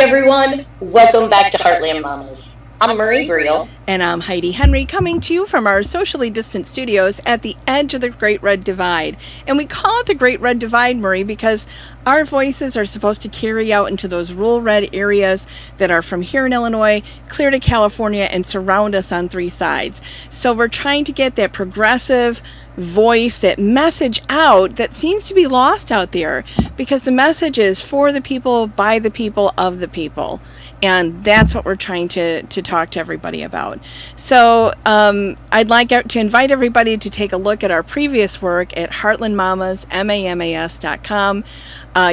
everyone. Welcome back to Heartland Mamas. I'm Marie Briel. And I'm Heidi Henry, coming to you from our socially distant studios at the edge of the Great Red Divide. And we call it the Great Red Divide, Marie, because our voices are supposed to carry out into those rural red areas that are from here in Illinois, clear to California, and surround us on three sides. So we're trying to get that progressive voice, that message out that seems to be lost out there, because the message is for the people, by the people, of the people. And that's what we're trying to talk to everybody about. So I'd like to invite everybody to take a look at our previous work at heartlandmamas.com.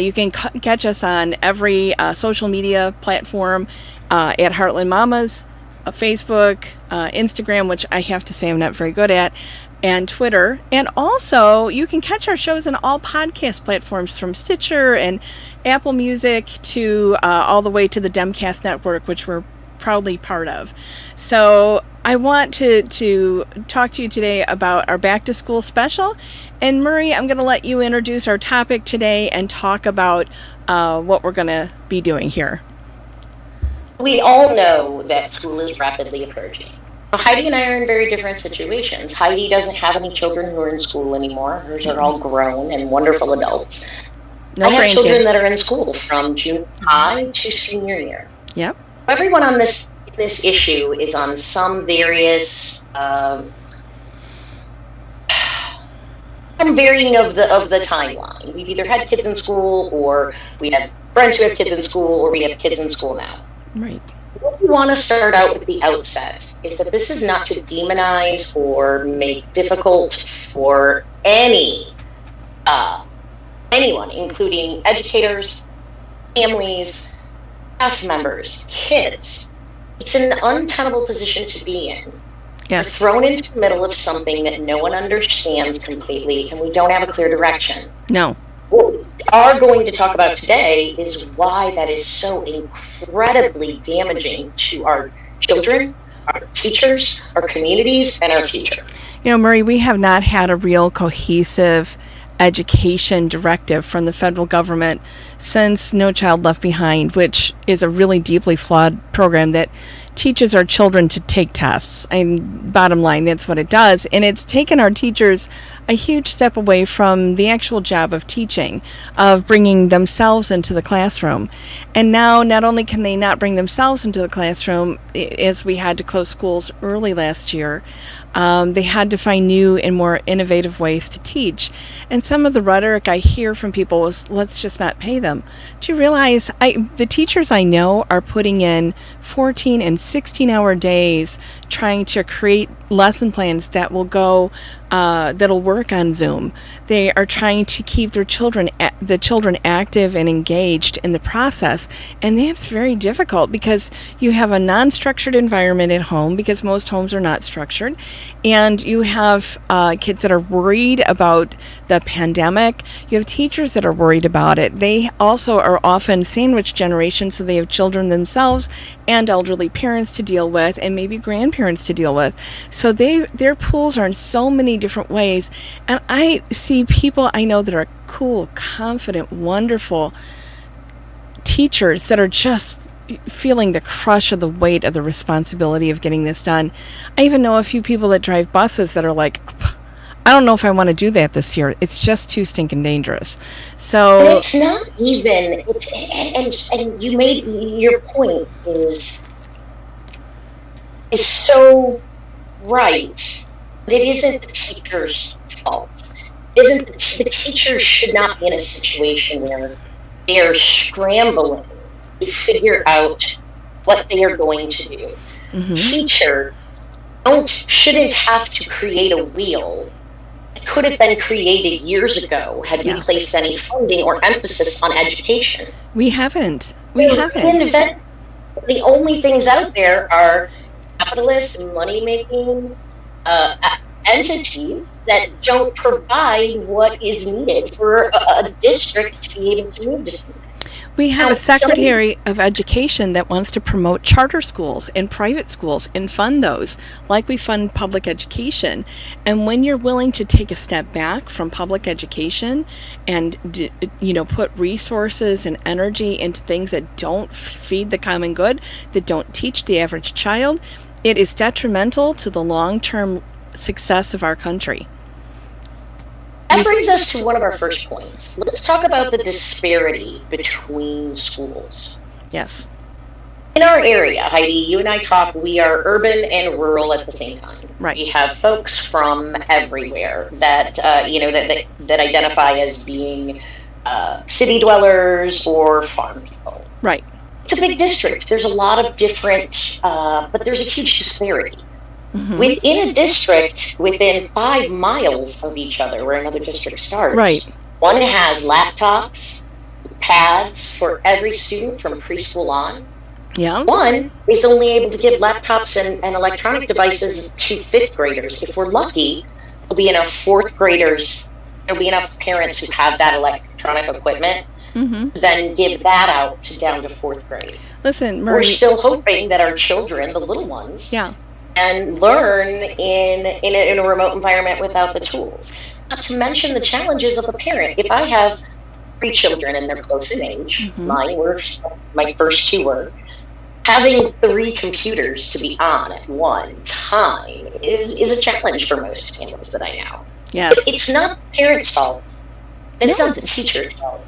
You can catch us on every social media platform at Heartland Mamas, Facebook, Instagram, which I have to say I'm not very good at, and Twitter. And also, you can catch our shows on all podcast platforms, from Stitcher and Apple Music to all the way to the Demcast Network, which we're proudly part of. So I want to talk to you today about our back to school special. And Murray, I'm going to let you introduce our topic today and talk about what we're going to be doing here. We all know that school is rapidly approaching. Heidi and I are in very different situations. Heidi doesn't have any children who are in school anymore. Hers are all grown and wonderful adults. No I have grandkids. children that are in school from junior high to senior year. Yep. Everyone on this issue is on some various, some varying of the timeline. We've either had kids in school, or we have friends who have kids in school, or we have kids in school now. Right. What we want to start out with the outset is that this is not to demonize or make difficult for anyone, including educators, families, staff members, kids. It's an untenable position to be in. Yes. We're thrown into the middle of something that no one understands completely, and we don't have a clear direction. No. What we are going to talk about today is why that is so incredibly damaging to our children, our teachers, our communities, and our future. You know, Murray, we have not had a real cohesive education directive from the federal government since No Child Left Behind, which is a really deeply flawed program that teaches our children to take tests. And bottom line, that's what it does. And it's taken our teachers a huge step away from the actual job of teaching, of bringing themselves into the classroom. And now, not only can they not bring themselves into the classroom, as we had to close schools early last year, they had to find new and more innovative ways to teach. And some of the rhetoric I hear from people is, let's just not pay them. Do you realize the teachers I know are putting in 14 and 16-hour days trying to create lesson plans that will go that'll work on Zoom. They are trying to keep the children active and engaged in the process, and that's very difficult because you have a non-structured environment at home, because most homes are not structured, and you have kids that are worried about the pandemic. You have teachers that are worried about it. They also are often sandwich generation, so they have children themselves and elderly parents to deal with, and maybe grandparents to deal with. So their pools are in so many different ways. And I see people I know that are cool, confident, wonderful teachers that are just feeling the crush of the weight of the responsibility of getting this done. I even know a few people that drive buses that are like, I don't know if I want to do that this year. It's just too stinking dangerous. So and it's not even, and you made your point is so right. But it isn't the teacher's fault. The teachers should not be in a situation where they are scrambling to figure out what they are going to do. Mm-hmm. Teachers shouldn't have to create a wheel that could have been created years ago had we placed any funding or emphasis on education. We haven't. The only things out there are capitalist, money-making entities that don't provide what is needed for a district to be able to move to. We have Now, a Secretary of Education that wants to promote charter schools and private schools and fund those, like we fund public education. And when you're willing to take a step back from public education and put resources and energy into things that don't feed the common good, that don't teach the average child, it is detrimental to the long-term success of our country. That brings us to one of our first points. Let's talk about the disparity between schools. Yes. In our area, Heidi, you and I talk, we are urban and rural at the same time. Right. We have folks from everywhere that identify as being city dwellers or farm people. Right. It's a big district. There's a lot of different, but there's a huge disparity. Mm-hmm. Within a district, within 5 miles of each other, where another district starts, right. One has laptops, pads for every student from preschool on. Yeah. One is only able to give laptops and electronic devices to 5th graders. If we're lucky, there'll be enough 4th graders, there'll be enough parents who have that electronic equipment, mm-hmm. to then give that out down to 4th grade. Listen, Marie, we're still hoping that our children, the little ones, yeah, and learn in a remote environment without the tools. Not to mention the challenges of a parent. If I have 3 children and they're close in age, mm-hmm. My first 2 were, having 3 computers to be on at one time is a challenge for most families that I know. Yes. It's not the parents' fault. It's not the teacher's fault.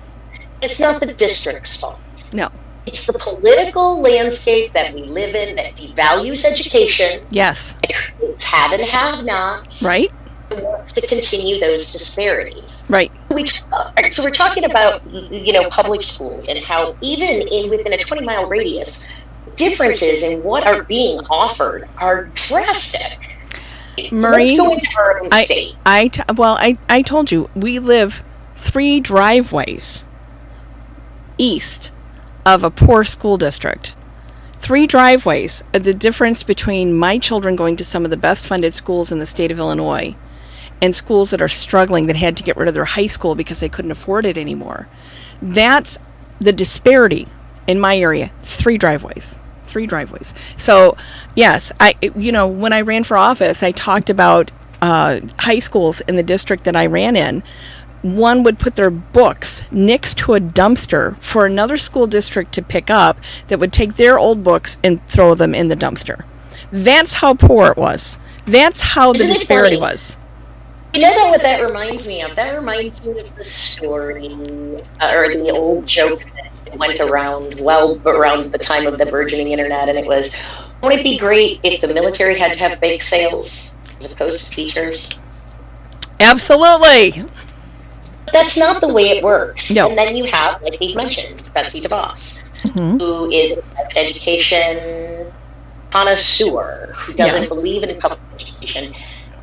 It's not the district's fault. No. It's the political landscape that we live in that devalues education. Yes. That creates have and have nots. Right. And wants to continue those disparities. Right. So we're talking about, public schools and how even within a 20-mile radius, differences in what are being offered are drastic. Marie, so let's go into our own state. I told you, we live 3 driveways east of a poor school district. 3 driveways are the difference between my children going to some of the best funded schools in the state of Illinois and schools that are struggling, that had to get rid of their high school because they couldn't afford it anymore. That's the disparity in my area. 3 driveways. So yes, when I ran for office, I talked about high schools in the district that I ran in. One would put their books next to a dumpster for another school district to pick up that would take their old books and throw them in the dumpster. That's how poor it was. That's how the disparity was. You know what that reminds me of? That reminds me of the story, or the old joke that went around the time of the burgeoning internet, and it was, wouldn't it be great if the military had to have bake sales as opposed to teachers? Absolutely. That's not the way it works. No. And then you have, like we mentioned, Betsy DeVos, mm-hmm. who is an education connoisseur, who doesn't believe in public education,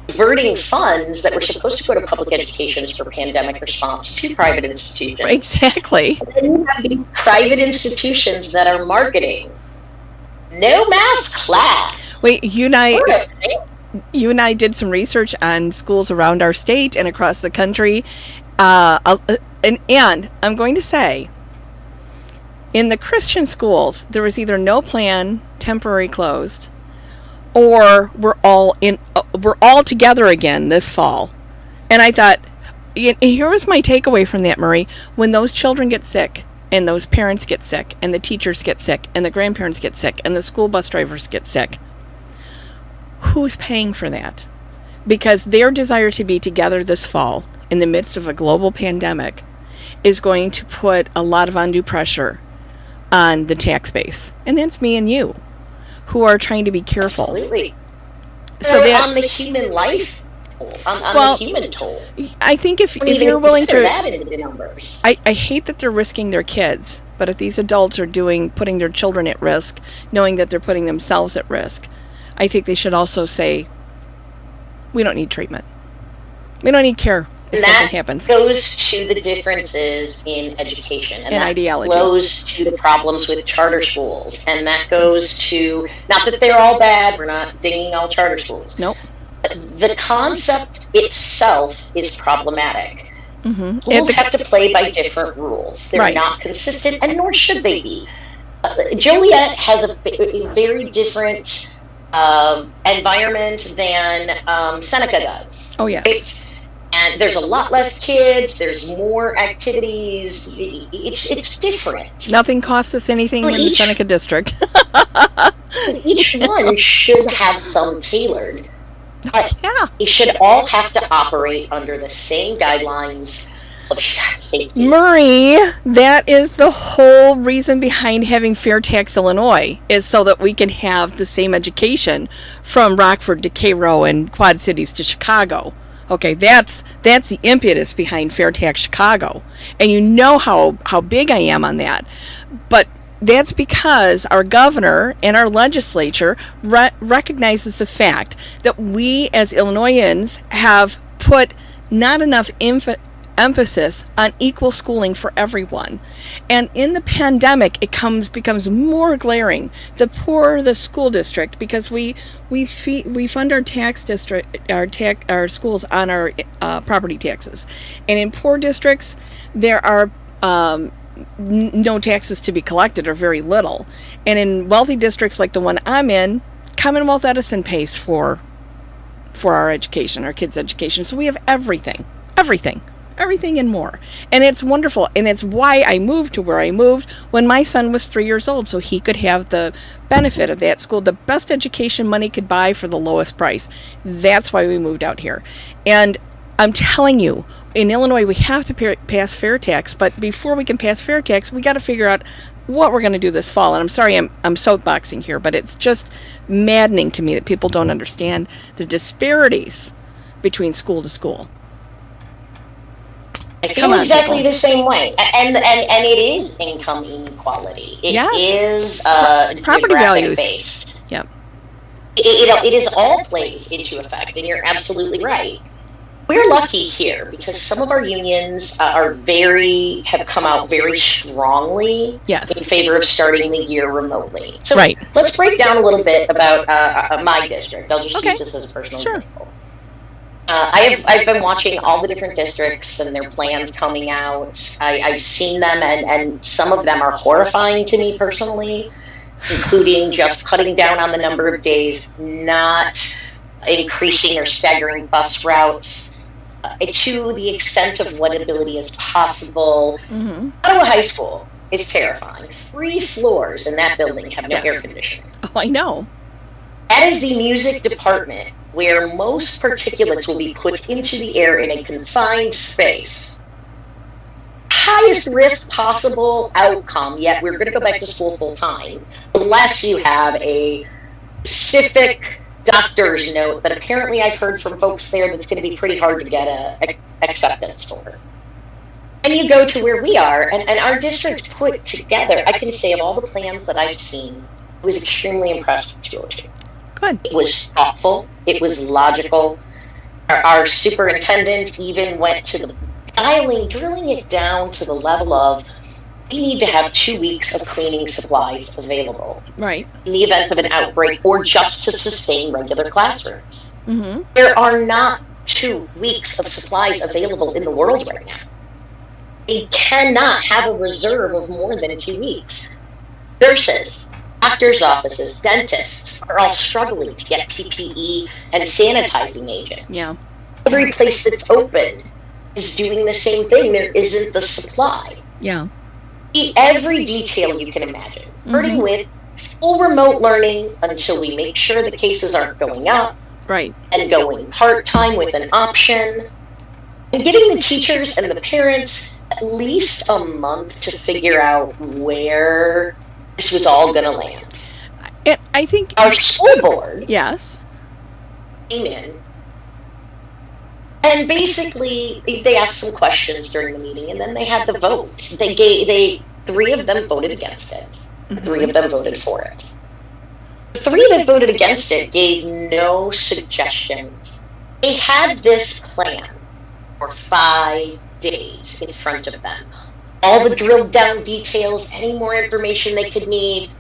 diverting funds that were supposed to go to public education for pandemic response to private institutions. Exactly. And then you have these private institutions that are marketing no math class. Wait, you and I did some research on schools around our state and across the country. And I'm going to say, in the Christian schools, there was either no plan, temporary closed, or we're all together again this fall. And I thought, and here was my takeaway from that, Marie. When those children get sick, and those parents get sick, and the teachers get sick, and the grandparents get sick, and the school bus drivers get sick, who's paying for that? Because their desire to be together this fall in the midst of a global pandemic is going to put a lot of undue pressure on the tax base. And that's me and you, who are trying to be careful. Absolutely. So on the human life, the human toll. I think if you're willing to, that into the numbers. I hate that they're risking their kids, but if these adults are putting their children at risk, knowing that they're putting themselves at risk, I think they should also say, we don't need treatment. We don't need care if something happens. That goes to the differences in education. And that ideology. Goes to the problems with charter schools. And that goes to, not that they're all bad, we're not dinging all charter schools. Nope. But the concept itself is problematic. Schools have to play by different rules. They're not consistent, and nor should they be. Joliet has a very different environment than Seneca does. Oh, yes. Right? And there's a lot less kids. There's more activities. It's different. Nothing costs us anything in the Seneca district. Each one should have some tailored. But they should all have to operate under the same guidelines of safety. Murray, that is the whole reason behind having Fair Tax Illinois, is so that we can have the same education from Rockford to Cairo and Quad Cities to Chicago. Okay, that's the impetus behind Fair Tax Chicago. And you know how big I am on that. But that's because our governor and our legislature recognizes the fact that we as Illinoisans have put not enough emphasis on equal schooling for everyone. And in the pandemic, it becomes more glaring the poorer the school district, because we fund our tax district, our schools on our property taxes. And in poor districts, there are no taxes to be collected, or very little. And in wealthy districts like the one I'm in, Commonwealth Edison pays for our education, our kids' education. So we have everything and more. And it's wonderful. And it's why I moved to where I moved when my son was 3 years old, so he could have the benefit of that school, the best education money could buy for the lowest price. That's why we moved out here. And I'm telling you, in Illinois, we have to pass fair tax, but before we can pass fair tax, we got to figure out what we're going to do this fall. And I'm sorry I'm soapboxing here, but it's just maddening to me that people don't understand the disparities between school to school. I feel exactly the same way, and it is income inequality. It is property values based. Yep. It is all plays into effect, and you're absolutely right. We're lucky here because some of our unions have come out very strongly in favor of starting the year remotely. So let's break down a little bit about my district. I'll just use this as a personal example. I've been watching all the different districts and their plans coming out. I've seen them, and some of them are horrifying to me personally, including just cutting down on the number of days, not increasing or staggering bus routes, to the extent of what ability is possible. Ottawa High School is terrifying. 3 floors in that building have no air conditioning. Oh, I know. That is the music department, where most particulates will be put into the air in a confined space. Highest risk possible outcome, yet we're going to go back to school full time, unless you have a specific doctor's note that apparently I've heard from folks there that's going to be pretty hard to get a acceptance for. And you go to where we are, and our district put together, I can say of all the plans that I've seen, I was extremely impressed with Georgia. Good. It was thoughtful. It was logical. Our superintendent even went to the drilling it down to the level of, we need to have 2 weeks of cleaning supplies available. Right. In the event of an outbreak, or just to sustain regular classrooms. There are not 2 weeks of supplies available in the world right now. They cannot have a reserve of more than 2 weeks. Nurses, doctors' offices, dentists are all struggling to get PPE and sanitizing agents. Yeah. Every place that's opened is doing the same thing. There isn't the supply. Yeah. Every detail you can imagine. Starting with full remote learning until we make sure the cases aren't going up. Right. And going part-time with an option. And giving the teachers and the parents at least a month to figure out where this was all going to land. I think our school board came in, and basically they asked some questions during the meeting, and then they had the vote. 3 of them voted against it. 3 of them voted for it. The 3 that voted against it gave no suggestions. They had this plan for 5 days in front of them. All the drilled down details, any more information they could need,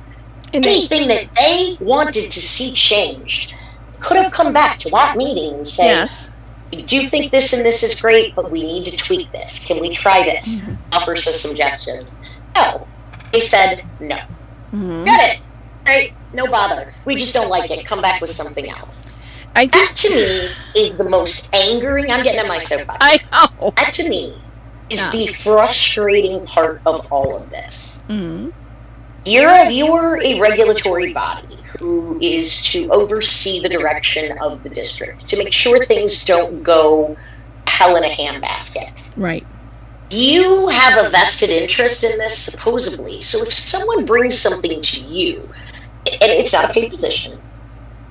anything that they wanted to see changed, could have come back to that meeting and say, we do think this and this is great, but we need to tweak this. Can we try this? Offer some suggestions. No. They said no. Got it. Right? No bother. We just don't like it. Come back with something else. That to me is the most angering. I'm getting on my soapbox. I know. That to me is the frustrating part of all of this. You're a regulatory body who is to oversee the direction of the district, to make sure things don't go hell in a handbasket. Right. You have a vested interest in this, supposedly. So if someone brings something to you, and it's not a paid position,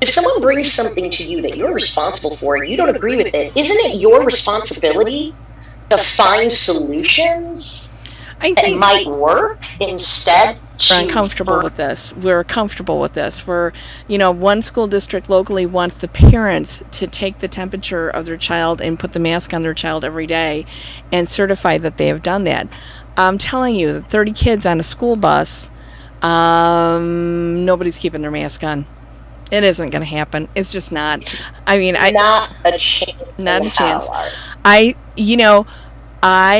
if someone brings something to you that you're responsible for and you don't agree with it, isn't it your responsibility to find solutions that might work instead? We're uncomfortable with this. We're comfortable with this. We're, one school district locally wants the parents to take the temperature of their child and put the mask on their child every day and certify that they have done that. I'm telling you, 30 kids on a school bus, nobody's keeping their mask on. It isn't going to happen. It's just not. I mean, not a chance. Not a chance. I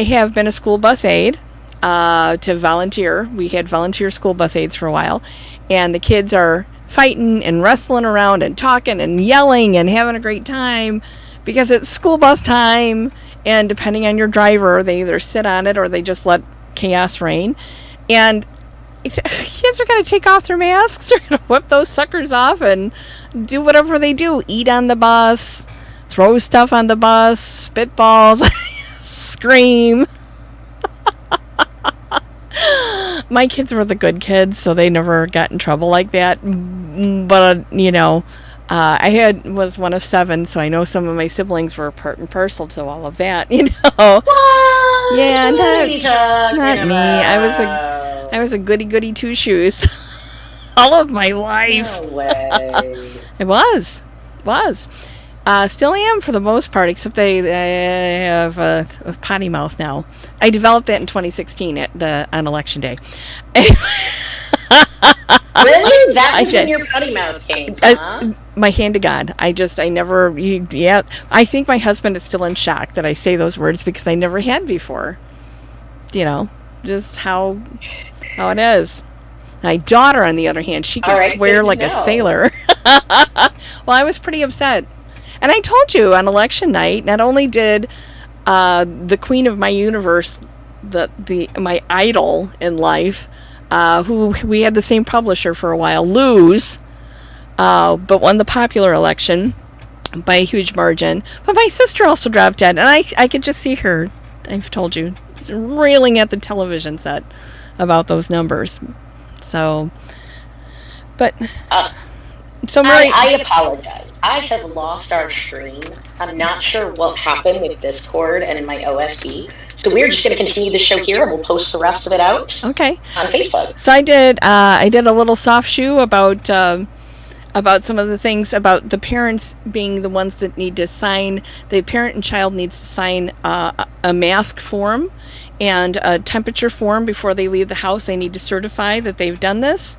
have been a school bus aide to volunteer. We had volunteer school bus aides for a while, and the kids are fighting and wrestling around and talking and yelling and having a great time because it's school bus time. And depending on your driver, they either sit on it or they just let chaos reign. And kids are going to take off their masks. They're going to whip those suckers off and do whatever they do. Eat on the bus, throw stuff on the bus, spitballs, scream. My kids were the good kids, so they never got in trouble like that. But, I was one of 7, so I know some of my siblings were part and parcel to all of that, What? Yeah, not me. I was a goody two shoes all of my life. No way. I was. Still am for the most part, except I have a potty mouth now. I developed that in 2016 on election day. Really? That was when your potty mouth came, huh? My hand to God. I think my husband is still in shock that I say those words because I never had before. Just how it is. My daughter, on the other hand, she can swear like a sailor. Well, I was pretty upset. And I told you on election night, not only did the queen of my universe, my idol in life, who we had the same publisher for a while, lose, but won the popular election by a huge margin. But my sister also dropped dead, and I could just see her, I've told you, railing at the television set about those numbers. So, but... So Murray, I apologize. I have lost our stream. I'm not sure what happened with Discord and in my OSB. So we're just going to continue the show here, and we'll post the rest of it out. Okay. On Facebook. So I did a little soft shoe about some of the things about the parents being the ones that need to sign. The parent and child needs to sign a mask form and a temperature form before they leave the house. They need to certify that they've done this.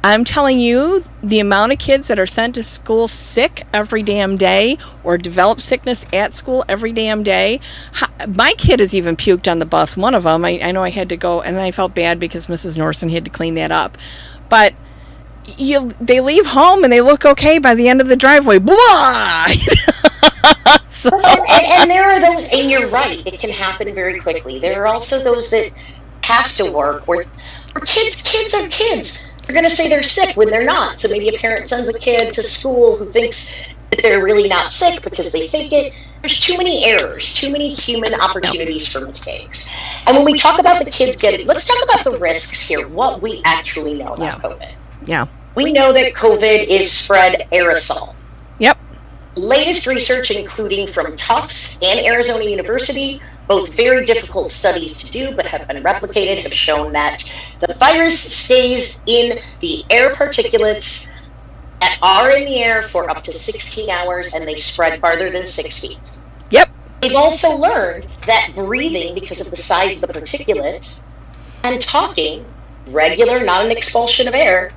I'm telling you, the amount of kids that are sent to school sick every damn day or develop sickness at school every damn day. My kid has even puked on the bus. One of them, I know I had to go, and I felt bad because Mrs. Norson had to clean that up. But they leave home and they look okay by the end of the driveway. Blah! So. And there are those, and you're right, it can happen very quickly. There are also those that have to work, or kids are kids. They're going to say they're sick when they're not. So maybe a parent sends a kid to school who thinks that they're really not sick because they fake it. There's too many errors, too many human opportunities for mistakes. And when we talk about the kids let's talk about the risks here, what we actually know about COVID. Yeah. We know that COVID is spread aerosol. Yep. Latest research, including from Tufts and Arizona University, both very difficult studies to do but have been replicated, have shown that the virus stays in the air particulates that are in the air for up to 16 hours, and they spread farther than 6 feet. Yep. They've also learned that breathing, because of the size of the particulate, and talking, regular, not an expulsion of air,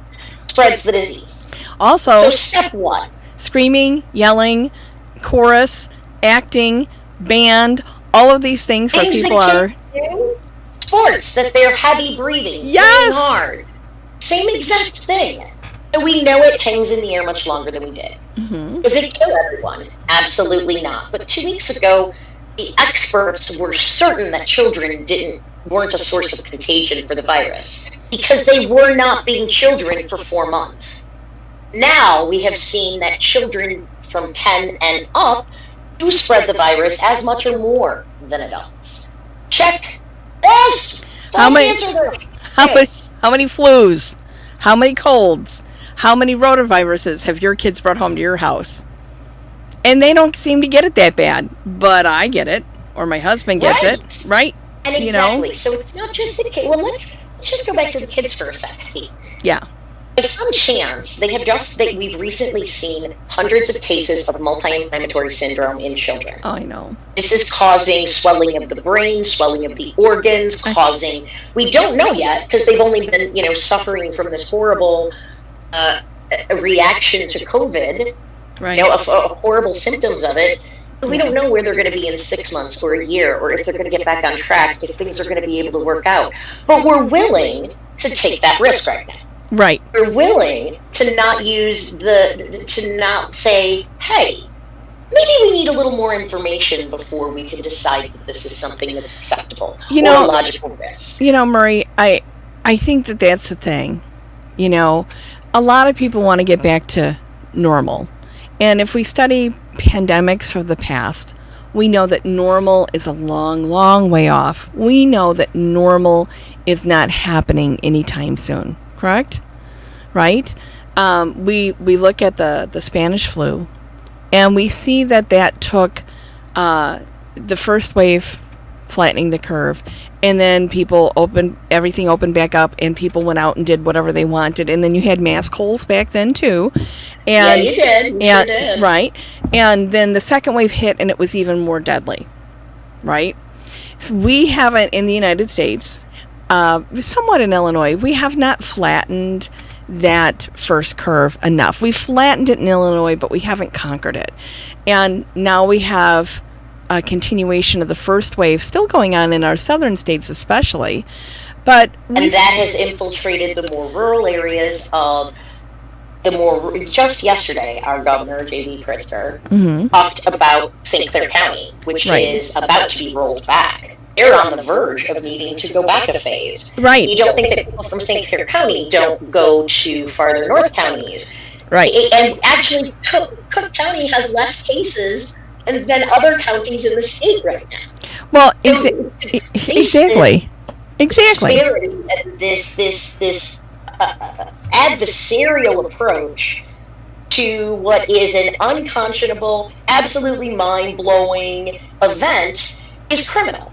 spreads the disease. Also, so step 1. Screaming, yelling, chorus, acting, band, all of these things where Things people that are... kids do, sports, that they're heavy breathing, Yes! playing hard. Same exact thing. So we know it hangs in the air much longer than we did. Mm-hmm. Does it kill everyone? Absolutely not. But 2 weeks ago, the experts were certain that children weren't a source of contagion for the virus because they were not being children for 4 months. Now we have seen that children from 10 and up do spread the virus as much or more than adults. Check. Yes! How many flus? How many colds? How many rotaviruses have your kids brought home to your house? And they don't seem to get it that bad, but I get it, or my husband gets it, right? And exactly. So it's not just the kids. Well, let's just go back to the kids for a second. Yeah. By some chance, we've recently seen hundreds of cases of multi-inflammatory syndrome in children. Oh, I know. This is causing swelling of the brain, swelling of the organs, we don't know yet, because they've only been, suffering from this horrible reaction to COVID, right. Horrible symptoms of it. So we don't know where they're going to be in 6 months or a year, or if they're going to get back on track, if things are going to be able to work out. But we're willing to take that risk right now. Right. We're willing to not to not say, hey, maybe we need a little more information before we can decide that this is something that's acceptable or a logical risk. Murray, I think that that's the thing. A lot of people want to get back to normal. And if we study pandemics of the past, we know that normal is a long, long way off. We know that normal is not happening anytime soon. Correct? Right? We look at the Spanish flu, and we see that took the first wave flattening the curve, and then everything opened back up, and people went out and did whatever they wanted, and then you had mass colds back then too. And, yeah, you did. You sure did. Right. And then the second wave hit, and it was even more deadly. Right? So we haven't, in the United States, somewhat in Illinois, we have not flattened that first curve enough. We flattened it in Illinois, but we haven't conquered it. And now we have a continuation of the first wave still going on in our southern states especially. And that has infiltrated the more rural areas of just yesterday, our governor, J.B. Pritzker, talked about St. Clair County, which is about to be rolled back. They're on the verge of needing to go back a phase. Right. You don't think that people from St. Clair County don't go to farther north counties. Right. And actually, Cook County has less cases than other counties in the state right now. Well, exactly. This adversarial approach to what is an unconscionable, absolutely mind-blowing event is criminal.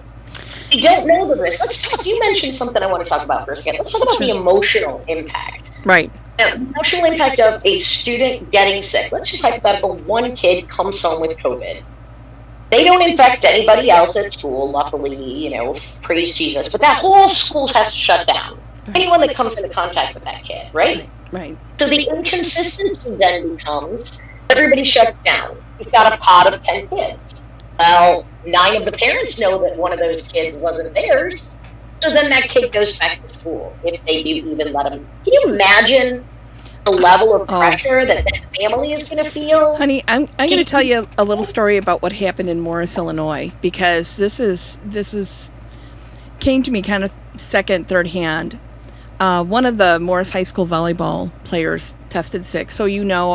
We don't know the risk. Let's talk. You mentioned something I want to talk about for a second. Let's talk about the emotional impact. Right. The emotional impact of a student getting sick. Let's just hypothetical, one kid comes home with COVID. They don't infect anybody else at school, luckily, praise Jesus. But that whole school has to shut down. Anyone that comes into contact with that kid, right? Right. So the inconsistency then becomes everybody shuts down. You've got a pod of 10 kids. Well, 9 of the parents know that one of those kids wasn't theirs, so then that kid goes back to school, if they do even let him. Can you imagine the level of pressure that family is going to feel? Honey, I'm going to tell you a little story about what happened in Morris, Illinois, because this came to me kind of second, third hand. One of the Morris High School volleyball players tested sick, so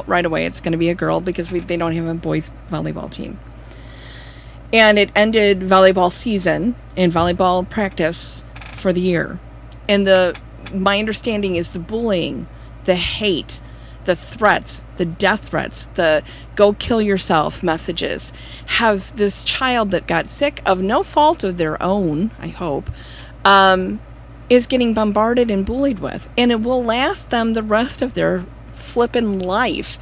right away it's going to be a girl because they don't have a boys volleyball team. And it ended volleyball season and volleyball practice for the year. And my understanding is the bullying, the hate, the threats, the death threats, the go kill yourself messages have this child that got sick of no fault of their own, I hope, is getting bombarded and bullied with. And it will last them the rest of their flippin' life.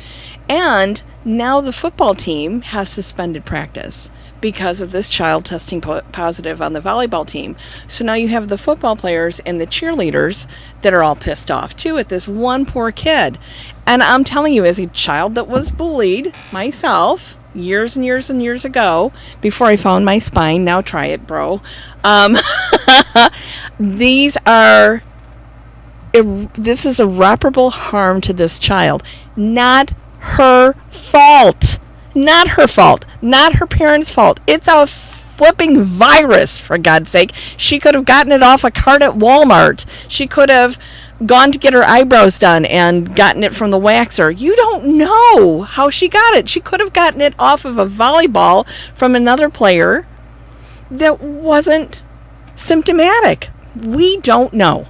And now the football team has suspended practice because of this child testing positive on the volleyball team. So now you have the football players and the cheerleaders that are all pissed off too at this one poor kid. And I'm telling you, as a child that was bullied myself, years and years and years ago, before I found my spine. Now try it, bro. These are this is irreparable harm to this child. Not her fault. Not her fault. Not her parents' fault. It's a flipping virus, for God's sake. She could have gotten it off a cart at Walmart. She could have gone to get her eyebrows done and gotten it from the waxer. You don't know how she got it. She could have gotten it off of a volleyball from another player that wasn't symptomatic. We don't know.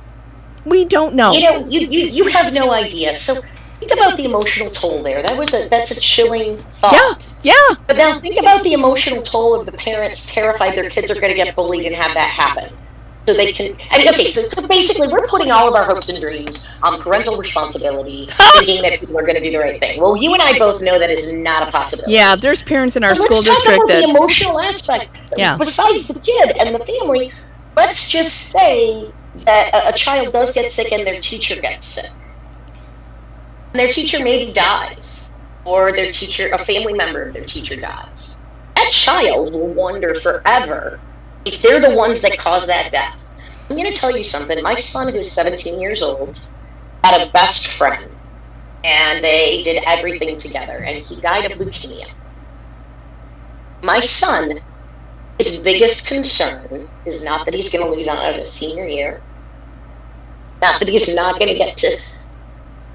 We don't know. You have no idea. So think about the emotional toll there. That's a chilling thought. Yeah. But now think about the emotional toll of the parents terrified their kids are going to get bullied and have that happen. So they can. So basically, we're putting all of our hopes and dreams on parental responsibility, thinking that people are going to do the right thing. Well, you and I both know that is not a possibility. Yeah, there's parents in our school district that. Let's talk about the emotional aspect. Yeah. Besides the kid and the family, let's just say that a child does get sick and their teacher gets sick. And their teacher maybe dies, or a family member of their teacher dies. That child will wonder forever if they're the ones that caused that death. I'm going to tell you something. My son, who's 17 years old, had a best friend, and they did everything together, and he died of leukemia. My son, his biggest concern is not that he's going to lose out on his senior year, not that he's not going to get to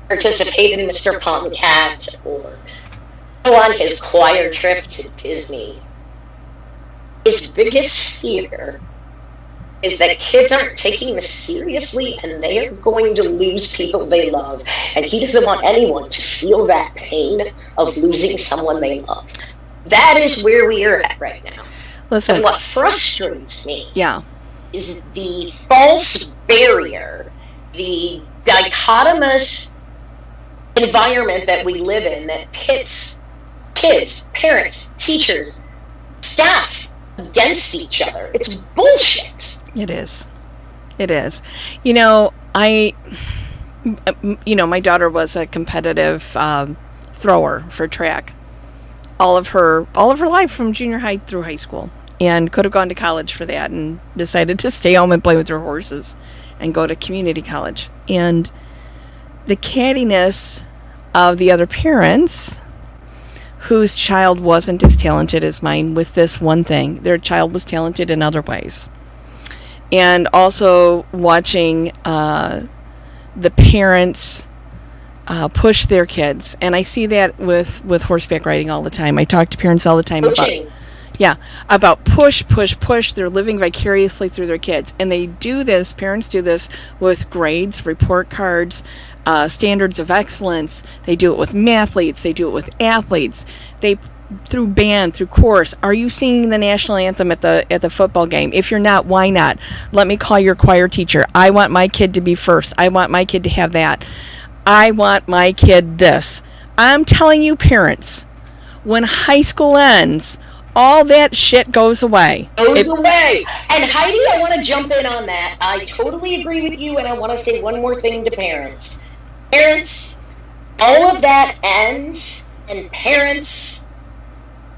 participate in Mr. Cat or go on his choir trip to Disney. His biggest fear is that kids aren't taking this seriously and they are going to lose people they love. And he doesn't want anyone to feel that pain of losing someone they love. That is where we are at right now. Listen. And what frustrates me is the false barrier, the dichotomous environment that we live in that pits kids, parents, teachers, staff against each other. It's bullshit. It is. My daughter was a competitive thrower for track all of her life from junior high through high school, and could have gone to college for that and decided to stay home and play with her horses and go to community college. And the cattiness of the other parents whose child wasn't as talented as mine with this one thing. Their child was talented in other ways. And also watching the parents push their kids. And I see that with horseback riding all the time. I talk to parents all the time about push. They're living vicariously through their kids. And parents do this with grades, report cards, standards of excellence. They do it with mathletes. They do it with athletes. Through band, through chorus. Are you singing the national anthem at the football game? If you're not, why not? Let me call your choir teacher. I want my kid to be first. I want my kid to have that. I want my kid this. I'm telling you, parents, when high school ends, all that shit goes away. Goes away. And Heidi, I want to jump in on that. I totally agree with you, and I want to say one more thing to parents. Parents, all of that ends, and parents,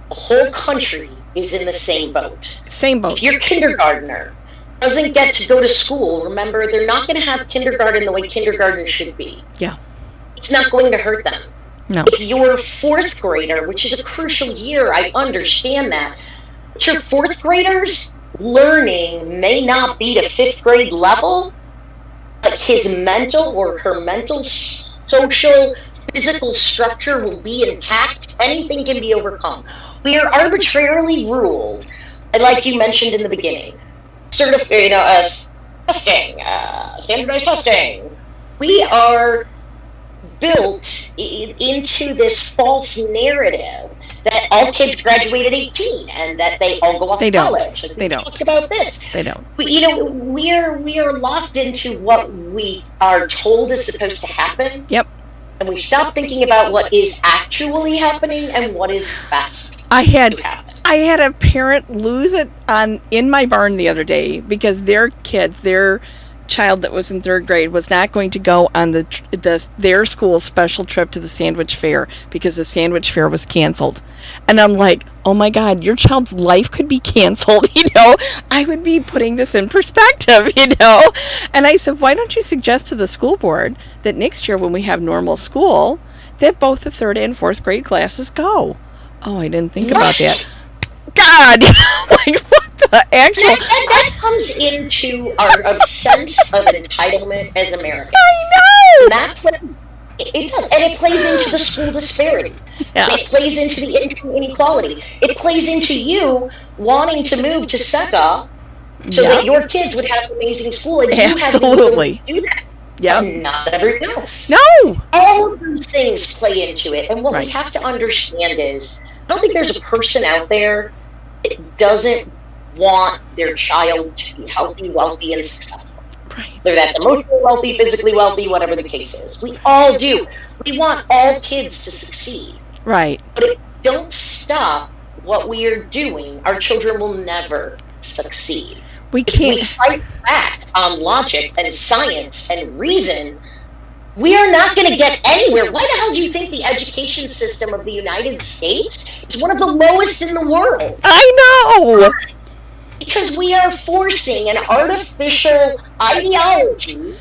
the whole country is in the same boat. If your kindergartner doesn't get to go to school, remember, they're not going to have kindergarten the way kindergarten should be. Yeah. It's not going to hurt them. No. If your fourth grader, which is a crucial year, I understand that, but your fourth graders learning may not be to fifth grade level, but his mental or her mental, social, physical structure will be intact. Anything can be overcome. We are arbitrarily ruled, and like you mentioned in the beginning, testing, standardized testing. We are built into this false narrative that all kids graduate at 18 and that they all go off to college. They don't. Talked about this. They don't. We are locked into what we are told is supposed to happen. Yep. And we stop thinking about what is actually happening and what is best. I had a parent lose it in my barn the other day because their child that was in third grade was not going to go on their school's special trip to the sandwich fair because the sandwich fair was canceled. And I'm like, oh my God, your child's life could be canceled. I would be putting this in perspective. And I said, why don't you suggest to the school board that next year when we have normal school, that both the third and fourth grade classes go? Oh, I didn't think about that. God, like what the actual? That comes into our sense of entitlement as Americans. I know. And it does, and it plays into the school disparity. Yeah. It plays into the income inequality. It plays into you wanting to move to SECA so that your kids would have an amazing school, and you have to do that. Yeah. Not everyone else. No. All of those things play into it, and what we have to understand is, I don't think there's a person out there that doesn't want their child to be healthy, wealthy, and successful. Right. They're that emotionally wealthy, physically wealthy, whatever the case is. We all do. We want all kids to succeed. Right. But if we don't stop what we are doing, our children will never succeed. We can't. If we fight back on logic and science and reason, we are not going to get anywhere. Why the hell do you think the education system of the United States is one of the lowest in the world? I know! Because we are forcing an artificial ideology.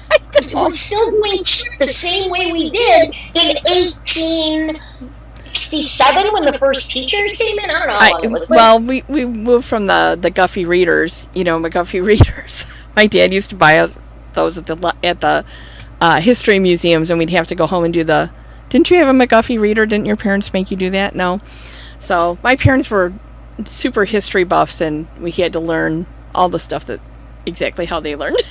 We're still doing the same way we did in 1867 when the first teachers came in. I don't know how long it was. Well, we moved from the Guffey readers, McGuffey readers. My dad used to buy us those at the history museums, and we'd have to go home and do didn't you have a McGuffey reader? Didn't your parents make you do that? No. So my parents were super history buffs, and we had to learn all the stuff exactly how they learned.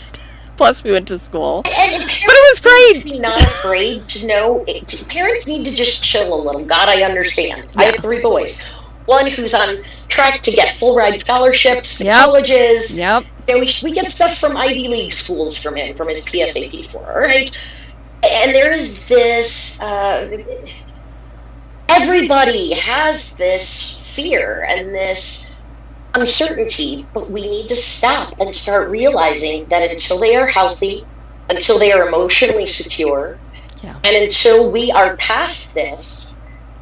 Plus we went to school. But it was great. Be not afraid to know. Parents need to just chill a little. God, I understand. Yeah. I have 3 boys. One who's on track to get full ride scholarships to colleges. Yep. We get stuff from Ivy League schools from him, from his PSAT score, all right? And there's this, everybody has this fear and this uncertainty, but we need to stop and start realizing that until they are healthy, until they are emotionally secure, and until we are past this,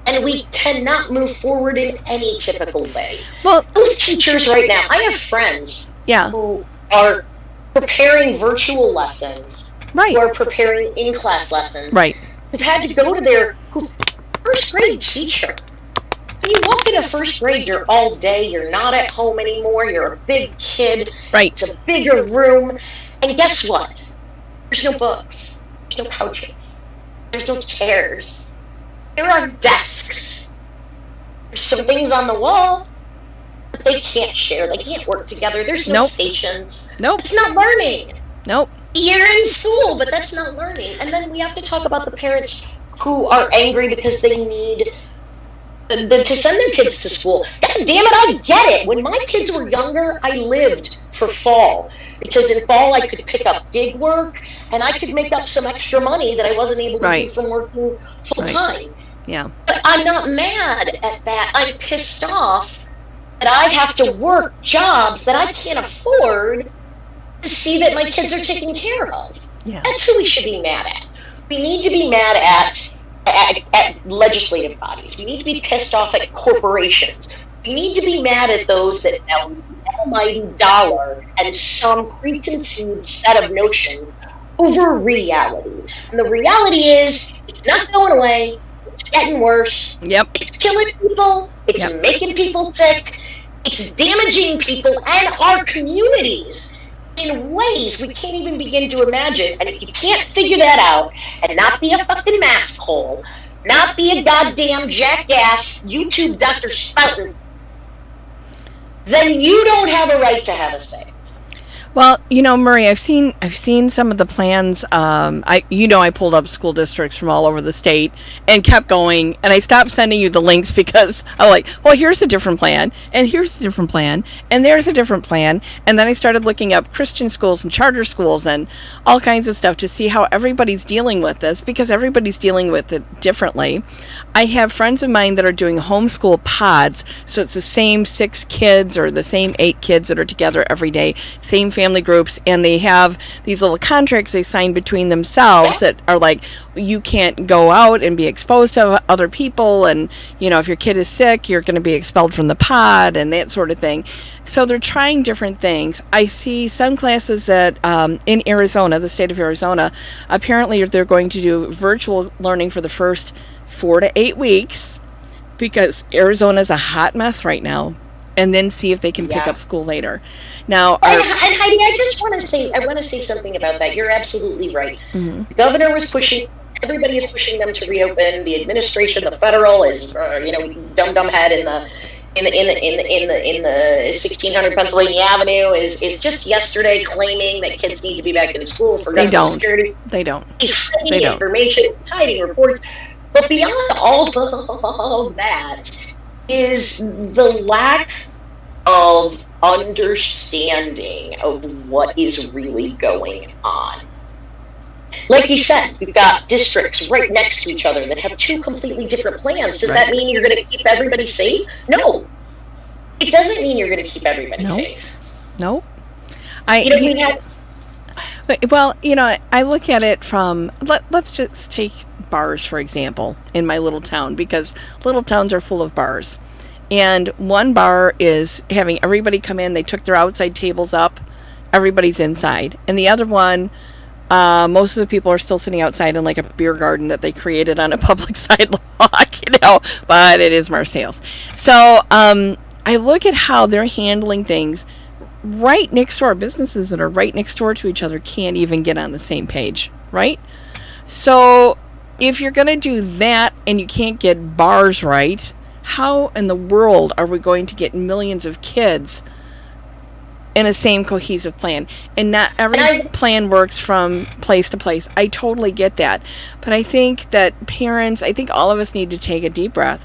and we cannot move forward in any typical way. Well, those teachers right now, I have friends who are preparing virtual lessons, who are preparing in-class lessons, who've had to go to their first grade teacher. When you walk into first grade, you're all day, you're not at home anymore, you're a big kid, it's a bigger room, and guess what? There's no books, there's no couches, there's no chairs, there are desks, there's some things on the wall, but they can't share, they can't work together, there's no stations. It's not learning. You're in school, but that's not learning. And then we have to talk about the parents who are angry because they need to send their kids to school. God damn it, I get it. When my kids were younger, I lived for fall. Because in fall, I could pick up gig work, and I could make up some extra money that I wasn't able to do from working full-time. Yeah. But I'm not mad at that. I'm pissed off that I have to work jobs that I can't afford to see that my kids are taken care of. Yeah. That's who we should be mad at. We need to be mad at legislative bodies. We need to be pissed off at corporations. We need to be mad at those that value the almighty dollar and some preconceived set of notions over reality. And the reality is, it's not going away. It's getting worse. It's killing people. It's making people sick. It's damaging people and our communities in ways we can't even begin to imagine. And if you can't figure that out and not be a fucking mask hole, not be a goddamn jackass YouTube Dr. Spoutin, then you don't have a right to have a say. Well, Murray, I've seen some of the plans. I pulled up school districts from all over the state and kept going. And I stopped sending you the links because I'm like, well, here's a different plan, and here's a different plan, and there's a different plan. And then I started looking up Christian schools and charter schools and all kinds of stuff to see how everybody's dealing with this, because everybody's dealing with it differently. I have friends of mine that are doing homeschool pods, so it's the same 6 kids or the same 8 kids that are together every day, same family family groups, and they have these little contracts they sign between themselves that are like, you can't go out and be exposed to other people, and if your kid is sick, you're going to be expelled from the pod and that sort of thing. So they're trying different things. I see some classes that in Arizona, the state of Arizona, apparently they're going to do virtual learning for the first 4 to 8 weeks, because Arizona's a hot mess right now, and then see if they can pick up school later. Now, and Heidi, I want to say something about that. You're absolutely right. The governor was pushing. Everybody is pushing them to reopen. The administration, the federal, is dumb head in the 1600 Pennsylvania Avenue is just yesterday claiming that kids need to be back in school for gun security. They don't. He's hiding information, hiding reports. But beyond all that is the lack of understanding of what is really going on. Like you said, we've got districts right next to each other that have two completely different plans. Does that mean you're going to keep everybody safe? No. It doesn't mean you're going to keep everybody safe. No. I look at it from, let's just take bars, for example, in my little town, because little towns are full of bars. And one bar is having everybody come in, they took their outside tables up, everybody's inside. And the other one, most of the people are still sitting outside in like a beer garden that they created on a public sidewalk, but it is Marseille's. So I look at how they're handling things right next door. Businesses that are right next door to each other can't even get on the same page, right? So if you're going to do that and you can't get bars right, how in the world are we going to get millions of kids in a same cohesive plan? And not every plan works from place to place. I totally get that. But I think that parents, all of us need to take a deep breath,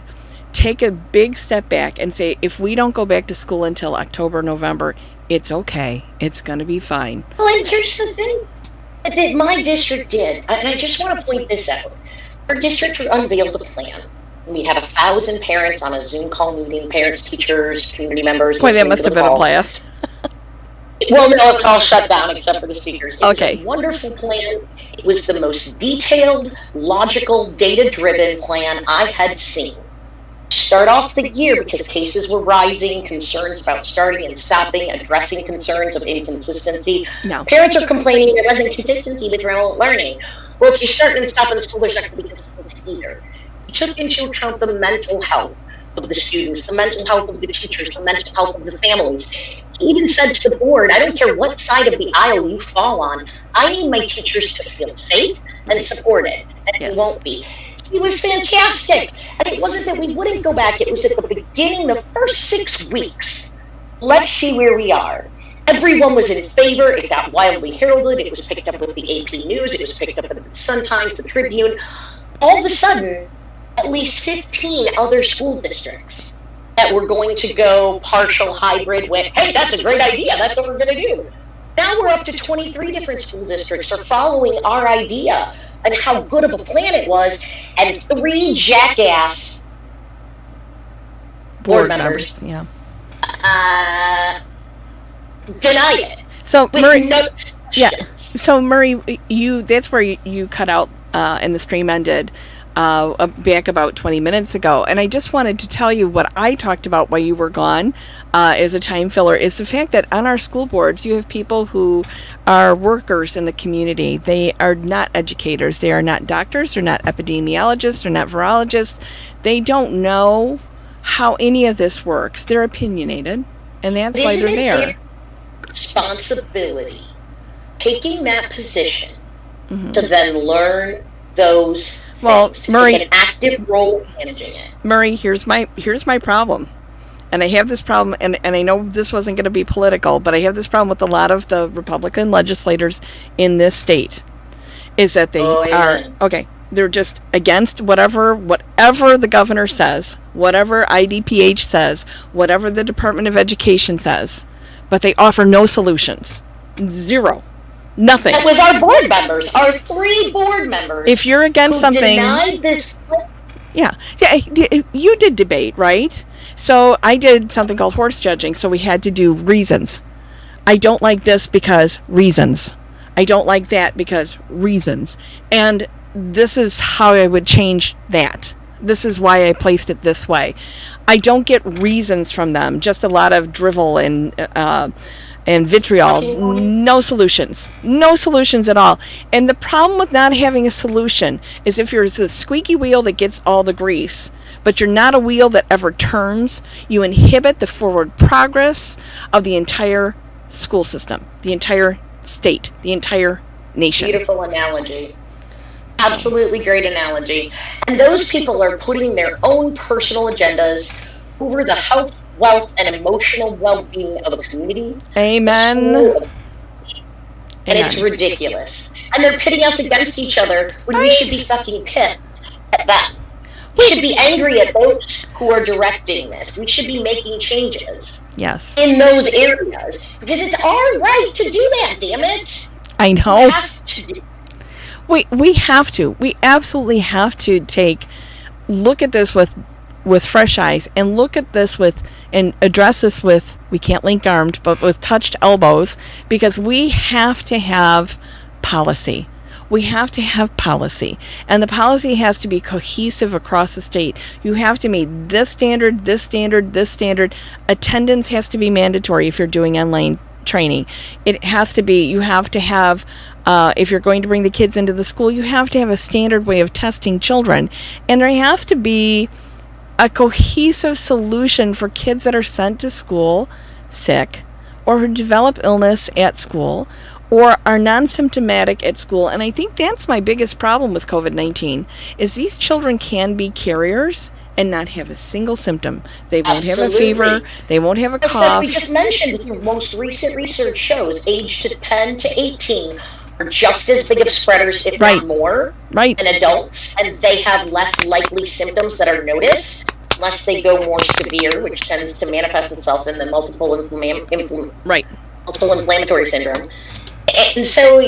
take a big step back and say, if we don't go back to school until October, November, it's okay. It's going to be fine. Well, and here's the thing that my district did, and I just want to point this out. Our district unveiled a plan. We had 1,000 parents on a Zoom call meeting, parents, teachers, community members. Boy, that must have been a blast. Well, no, it's all shut down except for the speakers. It was a wonderful plan. It was the most detailed, logical, data-driven plan I had seen. Start off the year because cases were rising, concerns about starting and stopping, addressing concerns of inconsistency. No. Parents are complaining there wasn't consistency with remote learning. Well, if you start and stop in school, there's not going to be consistency either. We took into account the mental health of the students, the mental health of the teachers, the mental health of the families. He even said to the board, I don't care what side of the aisle you fall on, I need my teachers to feel safe and supported, and they won't be. It was fantastic. And it wasn't that we wouldn't go back, it was at the beginning, the first 6 weeks. Let's see where we are. Everyone was in favor. It got wildly heralded. It was picked up with the AP News. It was picked up with the Sun-Times, the Tribune. All of a sudden, at least 15 other school districts that were going to go partial hybrid went, hey, that's a great idea. That's what we're going to do. Now we're up to 23 different school districts are following our idea and how good of a plan it was, and 3 jackass board members denied it. So with Murray, no So Murray, that's where you cut out and the stream ended back about 20 minutes ago. And I just wanted to tell you what I talked about while you were gone as a time filler is the fact that on our school boards you have people who are workers in the community. They are not educators. They are not doctors. They're not epidemiologists. They're not virologists. They don't know how any of this works. They're opinionated, and that's why they're there. Responsibility, taking that position to then learn those things, to Murray, take an active role in managing it. Murray, here's my problem. And I have this problem, and I know this wasn't going to be political, but I have this problem with a lot of the Republican legislators in this state, is that they're just against whatever the governor says, whatever IDPH says, whatever the Department of Education says, but they offer no solutions. Zero. Nothing. That was our board members, our 3 board members. If you're against something, denied this. Yeah, you did debate, right? So I did something called horse judging, so we had to do reasons. I don't like this because reasons. I don't like that because reasons. And this is how I would change that. This is why I placed it this way. I don't get reasons from them, just a lot of drivel and vitriol. No solutions. No solutions at all. And the problem with not having a solution is if you're the squeaky wheel that gets all the grease, but you're not a wheel that ever turns, you inhibit the forward progress of the entire school system, the entire state, the entire nation. Beautiful analogy. Absolutely great analogy. And those people are putting their own personal agendas over the health, wealth, and emotional well-being of a community. Amen. And it's ridiculous. And they're pitting us against each other when we should be fucking pissed at them. We should be angry at those who are directing this. We should be making changes. Yes. In those areas. Because it's our right to do that, damn it. I know. We have to do. We have to. We absolutely have to look at this with fresh eyes and look at this and address this with, we can't link arms, but with touched elbows, because we have to have policy. We have to have policy, and the policy has to be cohesive across the state. You have to meet this standard, this standard, this standard. Attendance has to be mandatory if you're doing online training. It has to be, you have to have, if you're going to bring the kids into the school, you have to have a standard way of testing children. And there has to be a cohesive solution for kids that are sent to school sick or who develop illness at school or are non-symptomatic at school. And I think that's my biggest problem with COVID-19 is these children can be carriers and not have a single symptom. They won't have a fever. They won't have a cough. Like we just mentioned, your most recent research shows age to 10 to 18 are just as big of spreaders, if not more, than adults, and they have less likely symptoms that are noticed unless they go more severe, which tends to manifest itself in the multiple inflammatory syndrome. And so,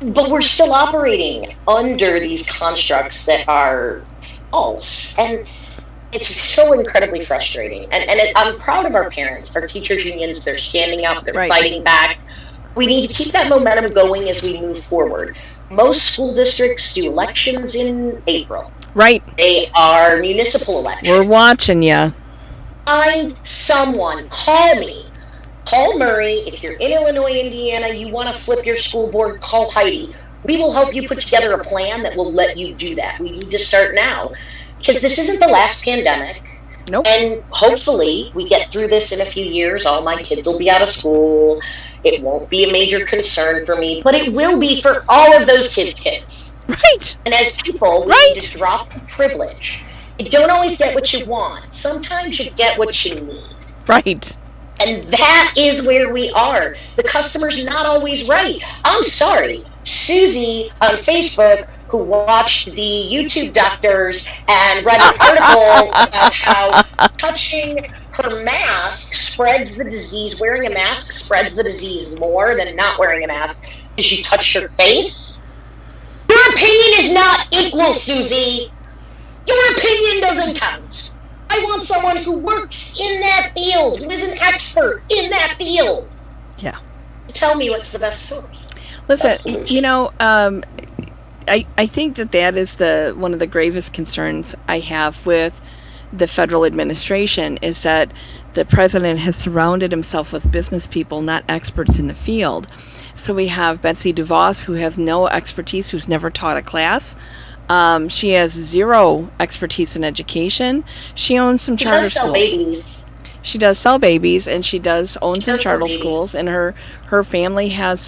but we're still operating under these constructs that are false, and it's so incredibly frustrating. And I'm proud of our parents, our teachers' unions. They're standing up, they're fighting back. We need to keep that momentum going as we move forward. Most school districts do elections in April. Right. They are municipal elections. We're watching ya. Find someone. Call me. Call Murray. If you're in Illinois, Indiana, you want to flip your school board, call Heidi. We will help you put together a plan that will let you do that. We need to start now. Because this isn't the last pandemic. Nope. And hopefully we get through this in a few years. All my kids will be out of school. It won't be a major concern for me. But it will be for all of those kids. Right. And as people, we need to drop the privilege. You don't always get what you want. Sometimes you get what you need. Right. And that is where we are. The customer's not always right. I'm sorry. Susie on Facebook, who watched the YouTube doctors and read an article about how touching her mask spreads the disease, wearing a mask spreads the disease more than not wearing a mask because you touch your face. Your opinion is not equal, Susie. Your opinion doesn't count. I want someone who works in that field, who is an expert in that field. Yeah. Tell me what's the best source. Listen, I think that is one of the gravest concerns I have with the federal administration is that the president has surrounded himself with business people, not experts in the field. So we have Betsy DeVos, who has no expertise, who's never taught a class. She has zero expertise in education. She owns some charter schools. Babies. She does sell babies, and she does own some charter schools. And her family has,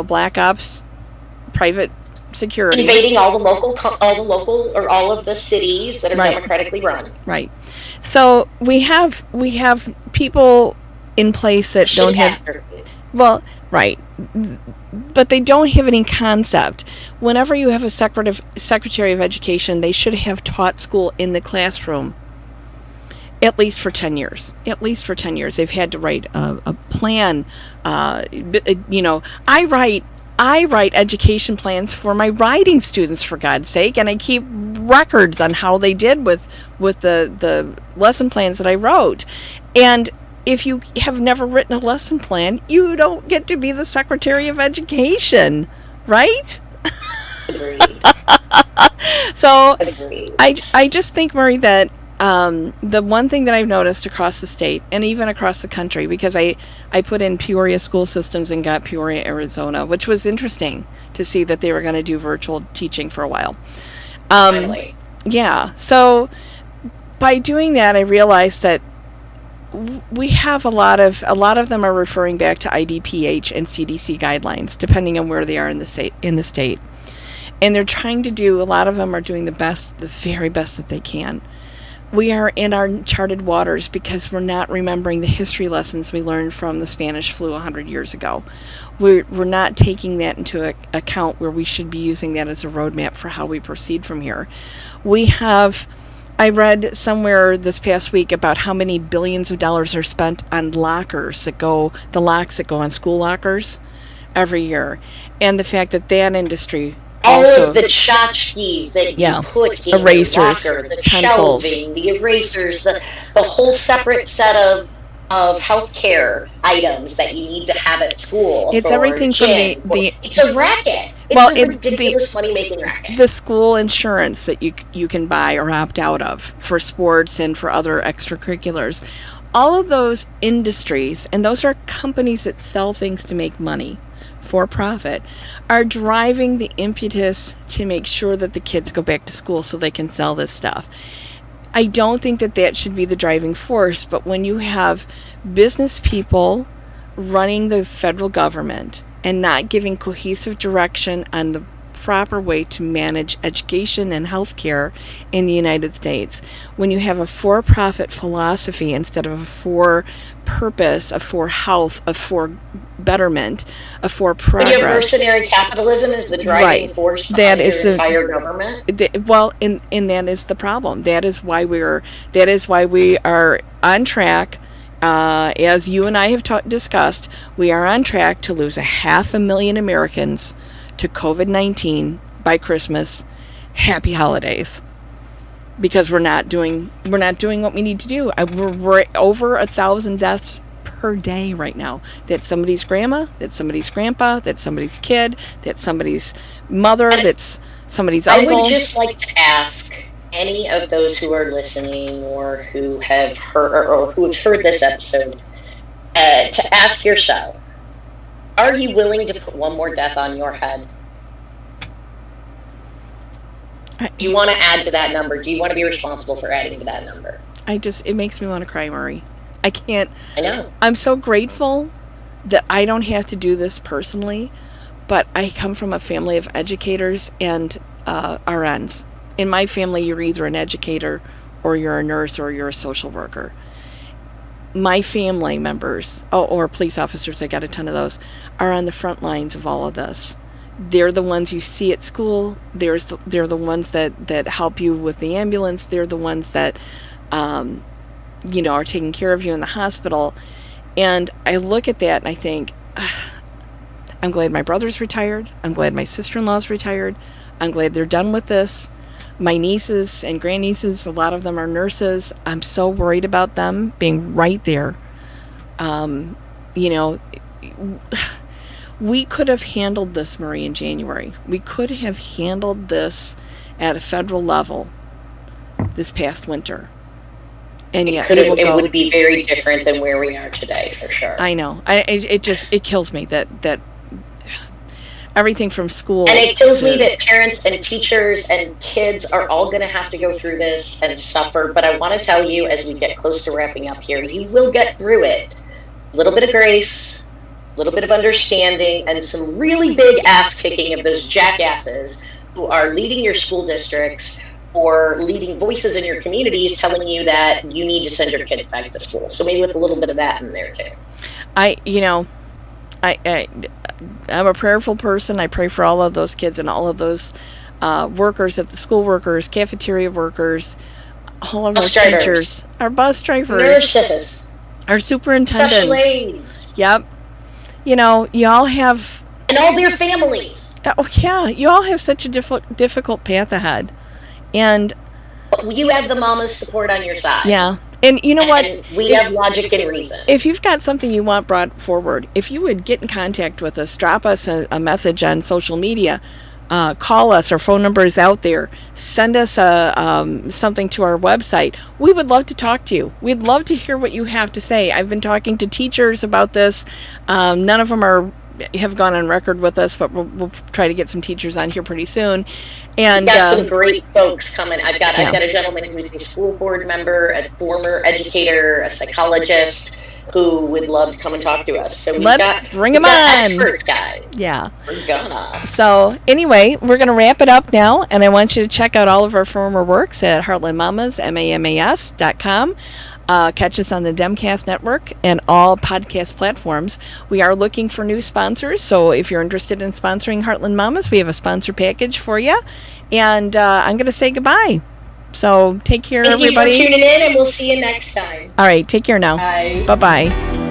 black ops, private security, invading all the local, or all of the cities that are democratically run. Right. So we have people in place that don't have. Well, right. But they don't have any concept. Whenever you have a secretary of education, they should have taught school in the classroom at least for 10 years. At least for 10 years. They've had to write a plan. I write education plans for my writing students, for God's sake, and I keep records on how they did with the lesson plans that I wrote. And if you have never written a lesson plan, you don't get to be the Secretary of Education, right? Agreed. So Agreed. I just think, Murray, that the one thing that I've noticed across the state and even across the country, because I put in Peoria school systems and got Peoria, Arizona, which was interesting to see that they were going to do virtual teaching for a while. Finally. Yeah. So by doing that, I realized that we have a lot of them are referring back to IDPH and CDC guidelines, depending on where they are in the state. And they're trying to do, a lot of them are doing the very best that they can. We are in our uncharted waters because we're not remembering the history lessons we learned from the Spanish flu 100 years ago. We're not taking that into account where we should be using that as a roadmap for how we proceed from here. I read somewhere this past week about how many billions of dollars are spent on the locks that go on school lockers every year. And the fact that industry all also, of the tchotchkes that you put in erasers, your locker, the pencils, shelving, the erasers, the whole separate set of healthcare items that you need to have at school. It's everything from it's a racket. It's a ridiculous money-making racket. The school insurance that you can buy or opt out of for sports and for other extracurriculars. All of those industries, and those are companies that sell things to make money for profit, are driving the impetus to make sure that the kids go back to school so they can sell this stuff. I don't think that should be the driving force, but when you have business people running the federal government and not giving cohesive direction on the proper way to manage education and healthcare in the United States, when you have a for-profit philosophy instead of a for-purpose, a for-health, a for-betterment, a for-progress. When you have mercenary capitalism is the driving force behind your entire government. And that is the problem. That is why we are on track. As you and I have discussed, we are on track to lose 500,000 Americans to COVID-19 by Christmas. Happy holidays. Because we're not doing what we need to do. We're over 1,000 deaths per day right now. That's somebody's grandma, that's somebody's grandpa, that's somebody's kid, that's somebody's mother, that's somebody's uncle. I would just like to ask any of those who are listening or who have heard this episode to ask yourself, are you willing to put one more death on your head? Do you want to add to that number? Do you want to be responsible for adding to that number? It makes me want to cry, Murray. I can't. I know. I'm so grateful that I don't have to do this personally, but I come from a family of educators and RNs. In my family, you're either an educator or you're a nurse or you're a social worker. My family members, or police officers, I got a ton of those, are on the front lines of all of this. They're the ones you see at school. They're the ones that help you with the ambulance. They're the ones that, are taking care of you in the hospital. And I look at that and I think, I'm glad my brother's retired. I'm glad my sister-in-law's retired. I'm glad they're done with this. My nieces and grandnieces, a lot of them are nurses. I'm so worried about them being right there. We could have handled this, Marie, in January. We could have handled this at a federal level this past winter. And yet it would be very different than where we are today, for sure. I know. It kills me that everything from school. And it kills me that parents and teachers and kids are all going to have to go through this and suffer. But I want to tell you, as we get close to wrapping up here, you will get through it. A little bit of grace, a little bit of understanding, and some really big ass kicking of those jackasses who are leading your school districts or leading voices in your communities telling you that you need to send your kids back to school. So maybe with a little bit of that in there too. I'm a prayerful person. I pray for all of those kids and all of those workers at the school, workers, cafeteria workers, all of our teachers, our bus drivers, nurses, our superintendents. Special aides. Yep. You all have... And all their families. Oh, yeah. You all have such a difficult path ahead. And... you have the mama's support on your side. Yeah. And you know what? And we have logic and reason. If you've got something you want brought forward, if you would get in contact with us, drop us a message on social media, call us. Our phone number is out there. Send us something to our website. We would love to talk to you. We'd love to hear what you have to say. I've been talking to teachers about this. None of them have gone on record with us, but we'll try to get some teachers on here pretty soon. And we've got some great folks coming. I've got a gentleman who's a school board member, a former educator, a psychologist who would love to come and talk to us. So bring them on. Experts, guys. Yeah. We're gonna. So anyway, we're going to wrap it up now, and I want you to check out all of our former works at Heartland Mamas, MAMAS.com. Catch us on the Demcast network and all podcast platforms. We are looking for new sponsors, so if you're interested in sponsoring Heartland Mamas, we have a sponsor package for you. And I'm going to say goodbye. So take care, everybody. Thank you for tuning in, and we'll see you next time. All right, take care now. Bye. Bye-bye.